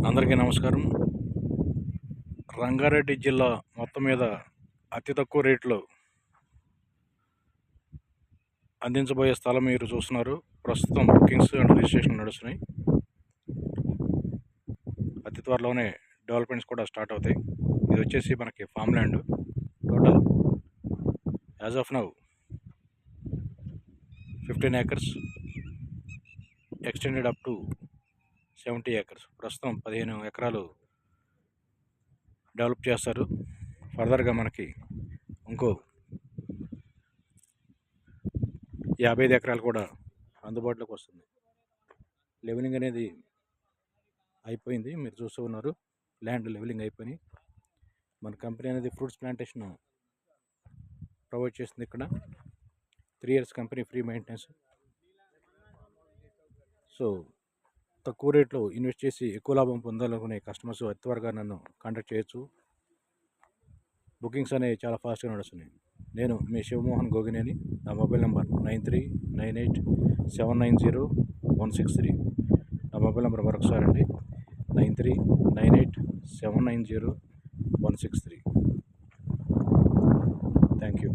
అందరికీ నమస్కారం. రంగారెడ్డి జిల్లా మొత్తం మీద అతి తక్కువ రేట్లో అందించబోయే స్థలం మీరు చూస్తున్నారు. ప్రస్తుతం బుకింగ్స్ అండ్ రిజిస్ట్రేషన్ నడుస్తున్నాయి. అతి త్వరలోనే డెవలప్మెంట్స్ కూడా స్టార్ట్ అవుతాయి. ఇది వచ్చేసి మనకి farm land. Total as of now 15 acres extended up to 70 acres. ప్రస్తుతం 15 ఎకరాలు డెవలప్ చేస్తారు. ఫర్దర్గా మనకి ఇంకో 55 ఎకరాలు కూడా అందుబాటులోకి వస్తుంది. లెవెలింగ్ అనేది అయిపోయింది, మీరు చూస్తూ ఉన్నారు. ల్యాండ్ లెవెలింగ్ అయిపోయి మన కంపెనీ అనేది ఫ్రూట్స్ ప్లాంటేషన్ ప్రొవైడ్ చేస్తుంది. ఇక్కడ 3 years company free maintenance. So తక్కువ రేట్లో ఇన్వెస్ట్ చేసి ఎక్కువ లాభం పొందాలనుకునే కస్టమర్స్ అతి త్వరగా నన్ను కాంటాక్ట్ చేయొచ్చు. బుకింగ్స్ అనేవి చాలా ఫాస్ట్గా నడుస్తున్నాయి. నేను మీ శివమోహన్ గోగినేని. నా మొబైల్ నెంబర్ 9398790163. నా మొబైల్ నెంబర్ మరొకసారి అండి, 9398790163. Thank you.